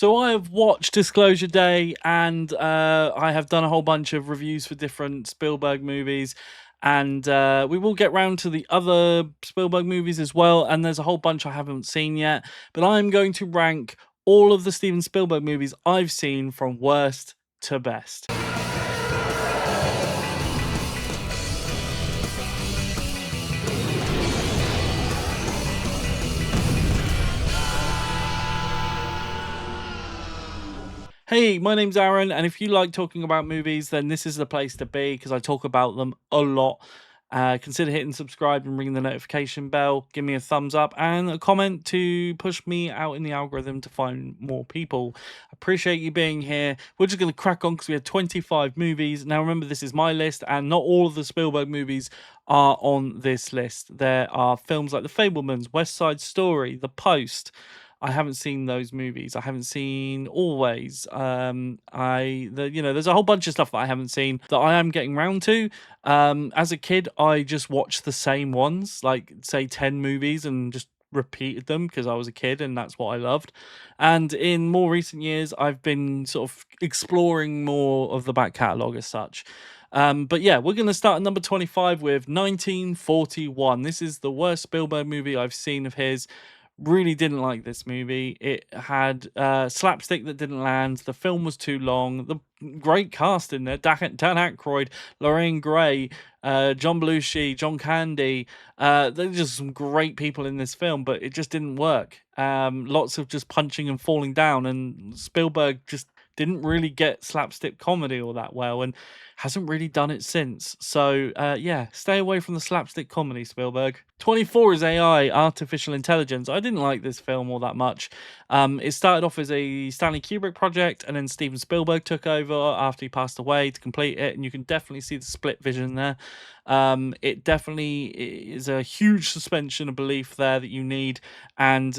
So I have watched Disclosure Day, and I have done a whole bunch of reviews for different Spielberg movies, and we will get round to the other Spielberg movies as well. And there's a whole bunch I haven't seen yet, but I'm going to rank all of the Steven Spielberg movies I've seen from worst to best. Hey, my name's Aaron, and if you like talking about movies, then this is the place to be because I talk about them a lot. Consider hitting subscribe and ringing the notification bell. Give me a thumbs up and a comment to push me out in the algorithm to find more people. Appreciate you being here. We're just going to crack on because we have 25 movies. Now, remember, this is my list, and not all of the Spielberg movies are on this list. There are films like The Fabelmans, West Side Story, The Post. I haven't seen those movies. I haven't seen Always. There's a whole bunch of stuff that I haven't seen that I am getting round to. As a kid, I just watched the same ones, like say 10 movies, and just repeated them because I was a kid and that's what I loved. And in more recent years, I've been sort of exploring more of the back catalogue as such. But yeah, we're going to start at number 25 with 1941. This is the worst Spielberg movie I've seen of his. Really didn't like this movie. It had slapstick that didn't land. The film was too long. The great cast in there: Dan Aykroyd, Lorraine Gray, John Belushi, John Candy. There's just some great people in this film, but it just didn't work. Lots of just punching and falling down, and Spielberg just didn't really get slapstick comedy all that well, and hasn't really done it since. So yeah, stay away from the slapstick comedy, Spielberg. 24 is AI, artificial intelligence. I didn't like this film all that much. It started off as a Stanley Kubrick project, and then Steven Spielberg took over after he passed away to complete it, and you can definitely see the split vision there. It definitely is a huge suspension of belief there that you need, and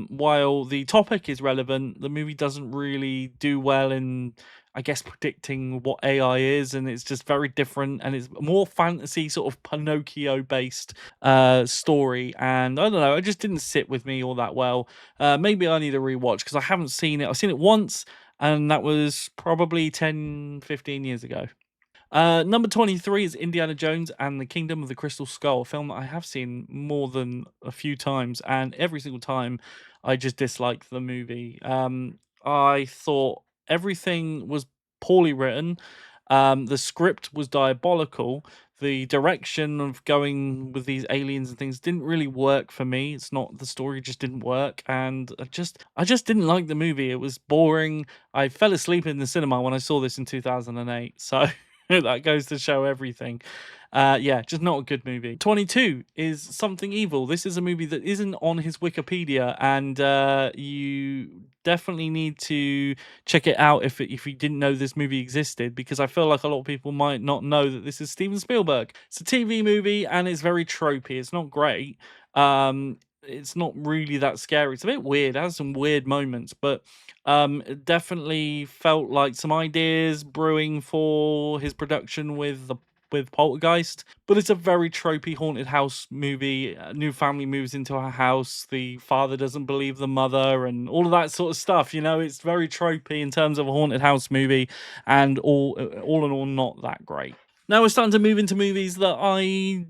while the topic is relevant, the movie doesn't really do well in, I guess, predicting what AI is, and it's just very different, and it's more fantasy, sort of Pinocchio based story, and I don't know, it just didn't sit with me all that well. Maybe I need a rewatch because I haven't seen it. I've seen it once, and that was probably 10-15 years ago. Number 23 is Indiana Jones and the Kingdom of the Crystal Skull, a film that I have seen more than a few times, and every single time I just disliked the movie. I thought everything was poorly written. The script was diabolical. The direction of going with these aliens and things didn't really work for me. It's not, the story just didn't work, and I just didn't like the movie. It was boring. I fell asleep in the cinema when I saw this in 2008. So that goes to show everything. Yeah, just not a good movie. 22 is Something Evil. This is a movie that isn't on his Wikipedia, and you definitely need to check it out if you didn't know this movie existed, because I feel like a lot of people might not know that this is Steven Spielberg. It's a TV movie, and it's very tropey. It's not great. It's not really that scary. It's a bit weird. It has some weird moments, but it definitely felt like some ideas brewing for his production with Poltergeist, but it's a very tropey haunted house movie. A new family moves into a house. The father doesn't believe the mother, and all of that sort of stuff. You know, it's very tropey in terms of a haunted house movie, and all in all, not that great. Now we're starting to move into movies that I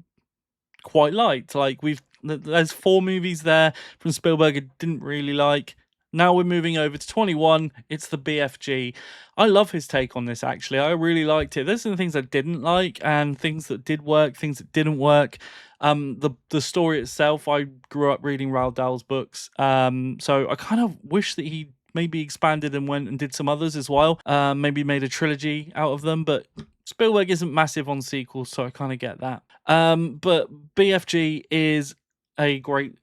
quite liked. Like there's 4 movies there from Spielberg I didn't really like. Now we're moving over to 21. It's the BFG. I love his take on this, actually. I really liked it. There's some things I didn't like, and things that did work, things that didn't work. The story itself, I grew up reading Roald Dahl's books. So I kind of wish that he maybe expanded and went and did some others as well. Maybe made a trilogy out of them, but Spielberg isn't massive on sequels, so I kind of get that. But BFG is a great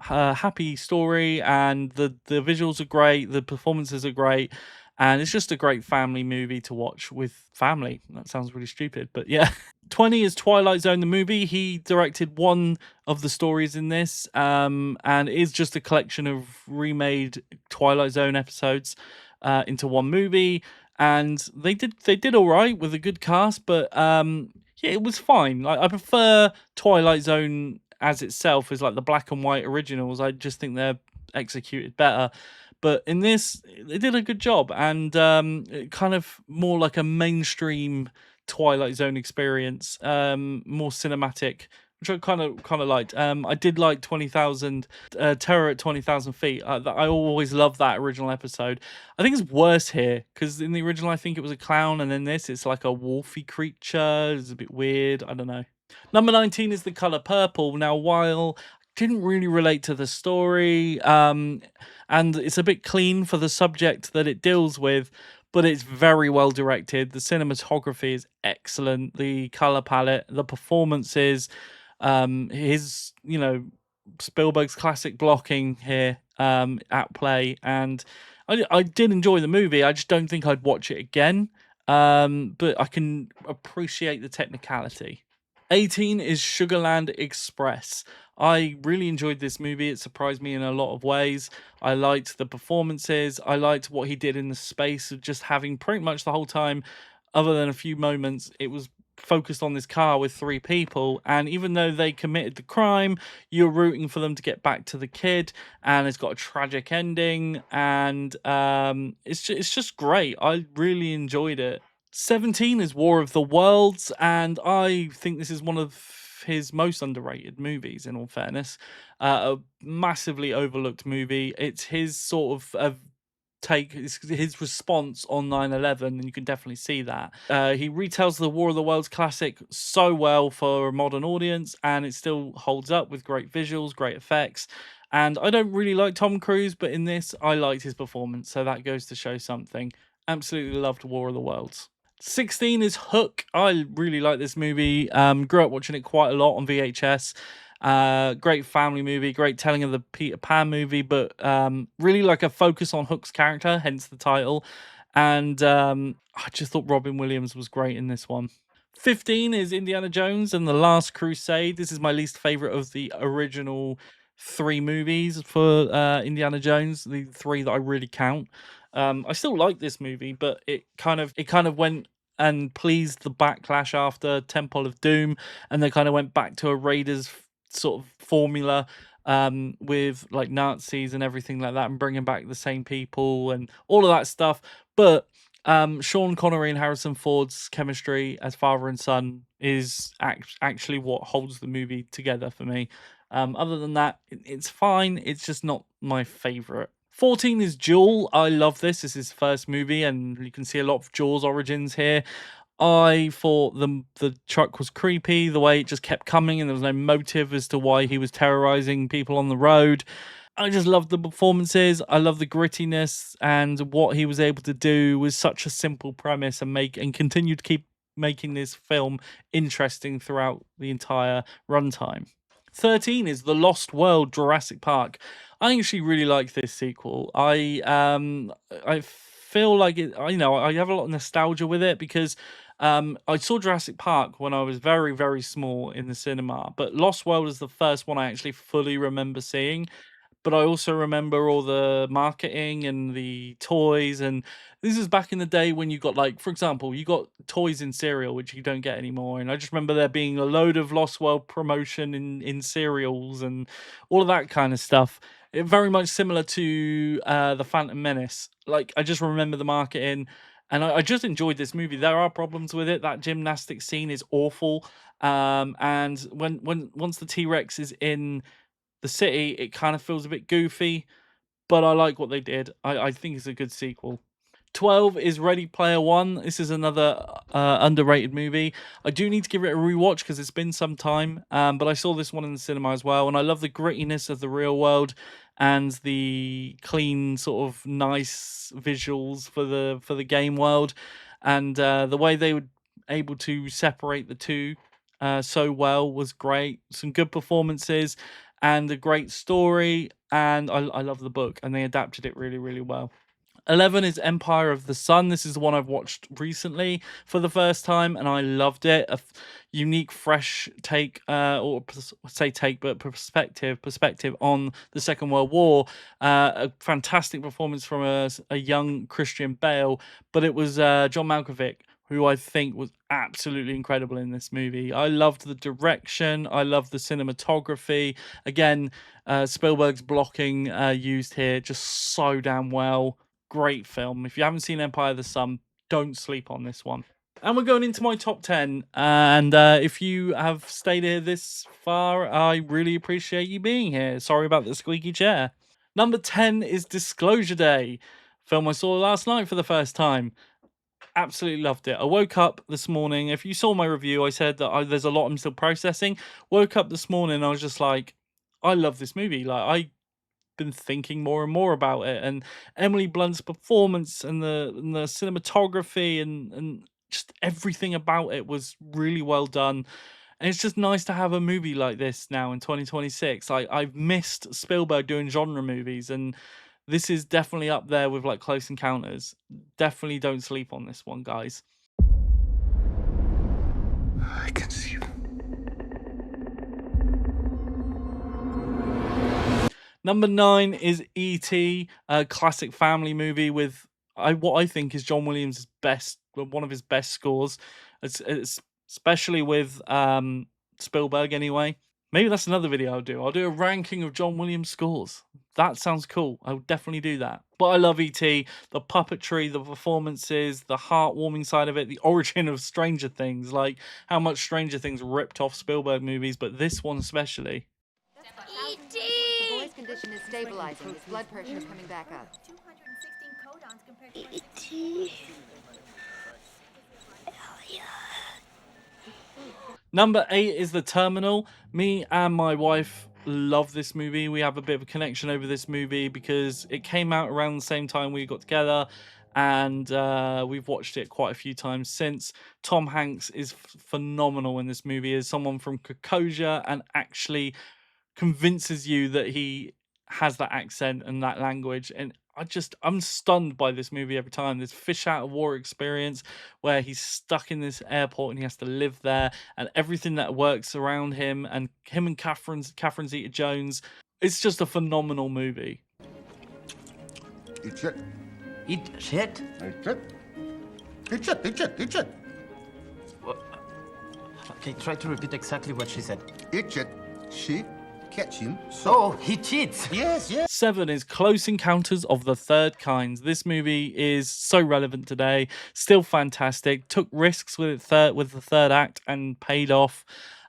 happy story, and the visuals are great, the performances are great, and it's just a great family movie to watch with family. That sounds really stupid, but yeah. 20 is Twilight Zone, the movie. He directed one of the stories in this, and it is just a collection of remade Twilight Zone episodes into one movie, and they did all right with a good cast, but yeah, it was fine. Like, I prefer Twilight Zone as itself, as like the black and white originals. I just think they're executed better. But in this, they did a good job, and it kind of more like a mainstream Twilight Zone experience, more cinematic, which I kind of liked. I did like 20,000 Terror at 20,000 feet. I always loved that original episode. I think it's worse here because in the original I think it was a clown, and in this it's like a wolfy creature. It's a bit weird. I don't know. Number 19 is The Color Purple. Now, while I didn't really relate to the story, and it's a bit clean for the subject that it deals with, but it's very well directed. The cinematography is excellent. The color palette, the performances, his, Spielberg's classic blocking here at play. And I did enjoy the movie. I just don't think I'd watch it again. But I can appreciate the technicality. 18 is Sugarland Express. I really enjoyed this movie. It surprised me in a lot of ways. I liked the performances. I liked what he did in the space of just having pretty much the whole time, other than a few moments, it was focused on this car with three people. And even though they committed the crime, you're rooting for them to get back to the kid. And it's got a tragic ending. And it's just great. I really enjoyed it. 17 is War of the Worlds, and I think this is one of his most underrated movies, in all fairness. A massively overlooked movie. It's his sort of take, his response on 9/11, and you can definitely see that. He retells the War of the Worlds classic so well for a modern audience, and it still holds up with great visuals, great effects. And I don't really like Tom Cruise, but in this, I liked his performance, so that goes to show something. Absolutely loved War of the Worlds. 16 is Hook. I really like this movie. Grew up watching it quite a lot on VHS. Great family movie, great telling of the Peter Pan movie, but really like a focus on Hook's character, hence the title. And I just thought Robin Williams was great in this one. 15 is Indiana Jones and the Last Crusade. This is my least favorite of the original three movies for Indiana Jones, the three that I really count. I still like this movie, but it kind of went and pleased the backlash after Temple of Doom, and they kind of went back to a Raiders sort of formula, with like Nazis and everything like that, and bringing back the same people and all of that stuff. But Sean Connery and Harrison Ford's chemistry as father and son is actually what holds the movie together for me. Other than that, it's fine. It's just not my favorite. 14 is Jewel. I love this. This is his first movie, and you can see a lot of Jaws origins here. I thought the truck was creepy, the way it just kept coming, and there was no motive as to why he was terrorizing people on the road. I just loved the performances. I love the grittiness and what he was able to do with such a simple premise, and continue to keep making this film interesting throughout the entire runtime. 13 is The Lost World Jurassic Park. I actually really like this sequel. I feel like I have a lot of nostalgia with it because I saw Jurassic Park when I was very, very small in the cinema, but Lost World is the first one I actually fully remember seeing. But I also remember all the marketing and the toys, and this is back in the day when you got, like, for example, you got toys in cereal, which you don't get anymore. And I just remember there being a load of Lost World promotion in cereals and all of that kind of stuff. Very much similar to the Phantom Menace. Like, I just remember the marketing, and I just enjoyed this movie. There are problems with it. That gymnastics scene is awful. And once the T-Rex is in the city, it kind of feels a bit goofy, but I like what they did. I think it's a good sequel. 12 is Ready Player One. This is another underrated movie. I do need to give it a rewatch because it's been some time, but I saw this one in the cinema as well, and I love the grittiness of the real world and the clean, sort of nice visuals for the game world, and the way they were able to separate the two so well was great. Some good performances and a great story, and I love the book, and they adapted it really, really well. 11 is Empire of the Sun. This is the one I've watched recently for the first time, and I loved it. Unique, fresh take, but perspective on the Second World War. A fantastic performance from a young Christian Bale, but it was John Malkovich who I think was absolutely incredible in this movie. I loved the direction, I loved the cinematography. Again, Spielberg's blocking used here just so damn well. Great film. If you haven't seen Empire of the Sun, don't sleep on this one. And we're going into my top 10. And if you have stayed here this far, I really appreciate you being here. Sorry about the squeaky chair. Number 10 is Disclosure Day, film I saw last night for the first time. Absolutely loved it. I woke up this morning. If you saw my review, I said that there's a lot I'm still processing. Woke up this morning and I was just like, I love this movie. Like, I've been thinking more and more about it. And Emily Blunt's performance and the cinematography and just everything about it was really well done. And it's just nice to have a movie like this now in 2026. I've missed Spielberg doing genre movies, and this is definitely up there with like Close Encounters. Definitely don't sleep on this one, guys. I can see you. Number 9 is E.T., a classic family movie with what I think is John Williams' one of his best scores. It's especially with Spielberg anyway. Maybe that's another video I'll do. I'll do a ranking of John Williams scores. That sounds cool. I'll definitely do that. But I love E.T., the puppetry, the performances, the heartwarming side of it, the origin of Stranger Things, like how much Stranger Things ripped off Spielberg movies, but this one especially. E.T. The boy's condition is stabilizing. His blood pressure is coming back up. E.T. Number 8 is The Terminal. Me and my wife love this movie. We have a bit of a connection over this movie because it came out around the same time we got together, and we've watched it quite a few times since. Tom Hanks is phenomenal in this movie as someone from Kokosia, and actually convinces you that he has that accent and that language. And I'm stunned by this movie every time. This fish out of water experience where he's stuck in this airport and he has to live there, and everything that works around him and Catherine Zeta-Jones. It's just a phenomenal movie. Eat shit. Eat shit? Eat shit. Eat shit. Eat shit. Eat shit. Okay, try to repeat exactly what she said. Eat shit. She catch him. Oh, he cheats. Yes, yes. 7 is Close Encounters of the Third Kind. This movie is so relevant today, still fantastic. Took risks with the third act and paid off.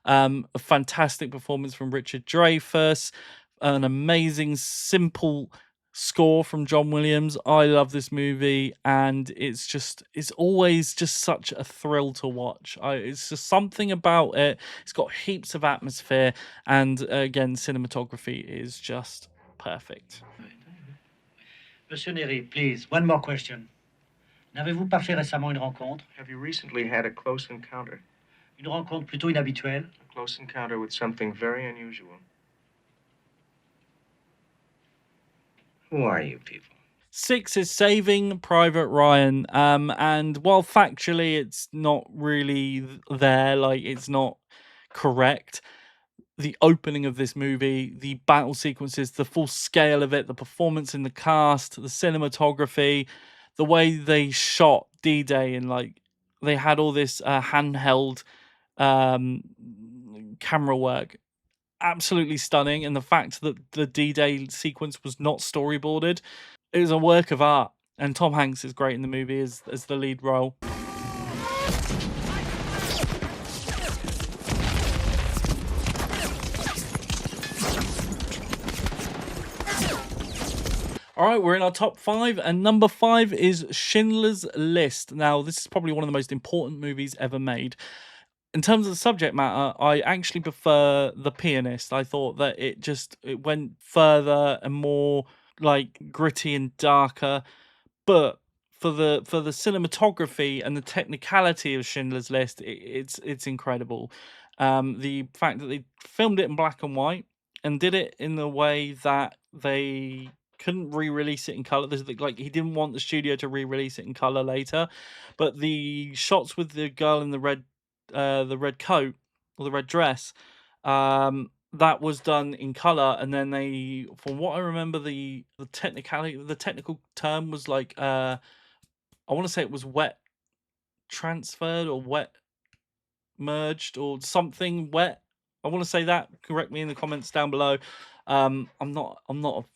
A fantastic performance from Richard Dreyfuss, an amazing, simple score from John Williams. I love this movie, and it's always just such a thrill to watch. It's just something about it. It's got heaps of atmosphere, and again, cinematography is just perfect. Monsieur Nery, please, one more question. N'avez-vous pas fait récemment une rencontre? Have you recently had a close encounter? Une rencontre plutôt inhabituelle? A close encounter with something very unusual. Who are you people? 6 is Saving Private Ryan. And while factually it's not really there, like it's not correct, the opening of this movie, the battle sequences, the full scale of it, the performance in the cast, the cinematography, the way they shot D-Day, and like they had all this handheld camera work, absolutely stunning. And the fact that the D-Day sequence was not storyboarded, it was a work of art. And Tom Hanks is great in the movie as the lead role. All right, we're in our top 5, and number 5 is Schindler's List. Now, this is probably one of the most important movies ever made. In terms of the subject matter, I actually prefer The Pianist. I thought that it went further and more like gritty and darker. But for the cinematography and the technicality of Schindler's List, it's incredible. The fact that they filmed it in black and white and did it in the way that they couldn't re-release it in color. Like, he didn't want the studio to re-release it in color later, but the shots with the girl in the red coat or the red dress, that was done in color. And then they, from what I remember, the technical term was like, I want to say it was wet transferred or wet merged or something wet. I want to say that. Correct me in the comments down below. I'm not a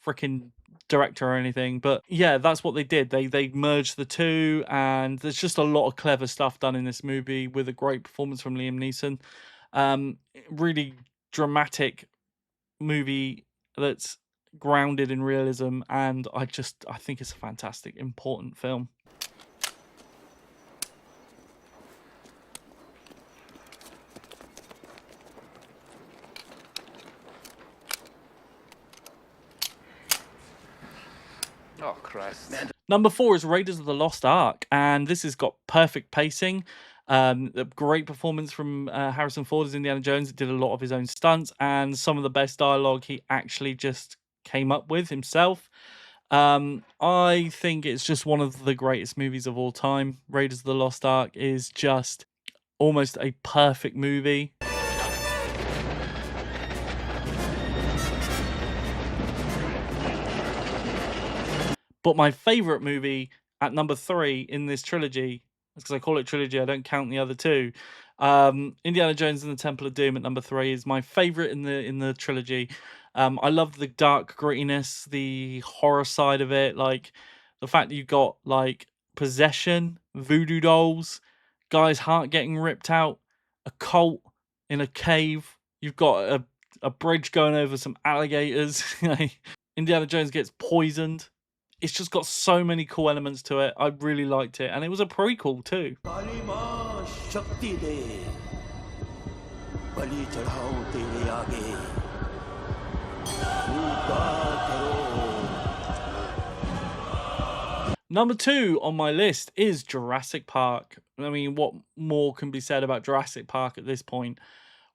freaking director or anything, but yeah, that's what they did. They merged the two, and there's just a lot of clever stuff done in this movie with a great performance from Liam Neeson. Really dramatic movie that's grounded in realism, and I think it's a fantastic, important film. Oh, Christ. Number 4 is Raiders of the Lost Ark, and this has got perfect pacing. A great performance from Harrison Ford as Indiana Jones. Did a lot of his own stunts, and some of the best dialogue he actually just came up with himself. I think it's just one of the greatest movies of all time. Raiders of the Lost Ark is just almost a perfect movie. But my favorite movie at number 3 in this trilogy, because I call it trilogy, I don't count the other two. Indiana Jones and the Temple of Doom at number 3 is my favorite in the trilogy. I love the dark grittiness, the horror side of it, like the fact that you got like possession, voodoo dolls, guy's heart getting ripped out, a cult in a cave. You've got a bridge going over some alligators. Indiana Jones gets poisoned. It's just got so many cool elements to it. I really liked it, and it was a prequel too. Number 2 on my list is Jurassic Park. I mean, what more can be said about Jurassic Park at this point?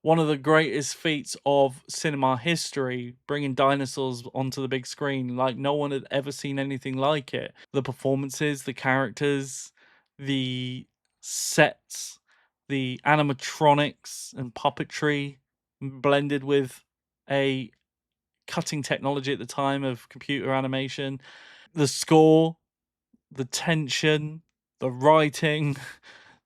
One of the greatest feats of cinema history, bringing dinosaurs onto the big screen. Like, no one had ever seen anything like it. The performances, the characters, the sets, the animatronics and puppetry blended with a cutting technology at the time of computer animation. The score, the tension, the writing,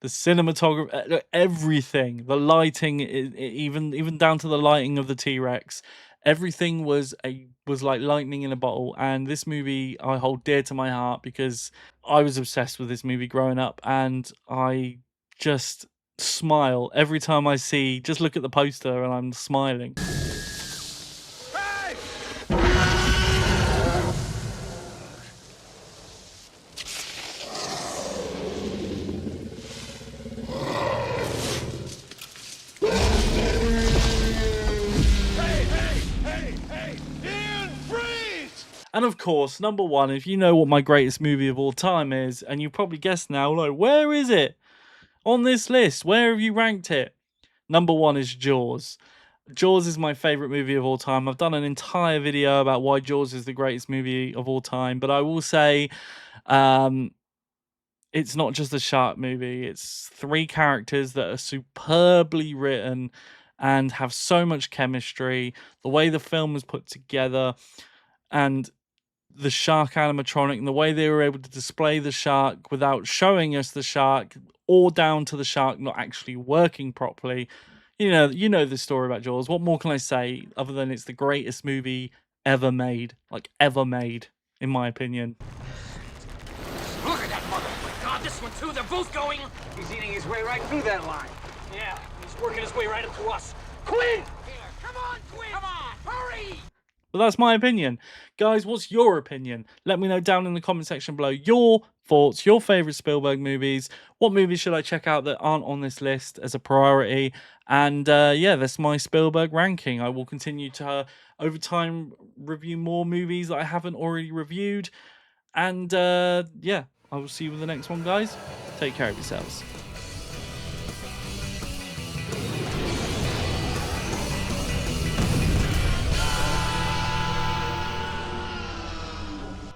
the cinematography, everything, the lighting, even down to the lighting of the T-Rex, everything was like lightning in a bottle. And this movie I hold dear to my heart because I was obsessed with this movie growing up, and I just smile every time I see. Just look at the poster, and I'm smiling. And of course, number 1, if you know what my greatest movie of all time is, and you probably guessed now, like, where is it on this list? Where have you ranked it? Number 1 is Jaws. Jaws is my favorite movie of all time. I've done an entire video about why Jaws is the greatest movie of all time, but I will say it's not just a shark movie. It's 3 characters that are superbly written and have so much chemistry. The way the film was put together, and the shark animatronic, and the way they were able to display the shark without showing us the shark, or down to the shark not actually working properly. You know the story about Jaws. What more can I say other than it's the greatest movie ever made, like ever made, in my opinion. Look at that mother! Oh my God, this one too. They're both going. He's eating his way right through that line. Yeah, he's working his way right up to us. Quinn! Here, come on, Quinn! Come on, hurry! But that's my opinion. Guys, what's your opinion? Let me know down in the comment section below your thoughts, your favourite Spielberg movies. What movies should I check out that aren't on this list as a priority? And yeah, that's my Spielberg ranking. I will continue to, over time, review more movies that I haven't already reviewed. And yeah, I will see you in the next one, guys. Take care of yourselves.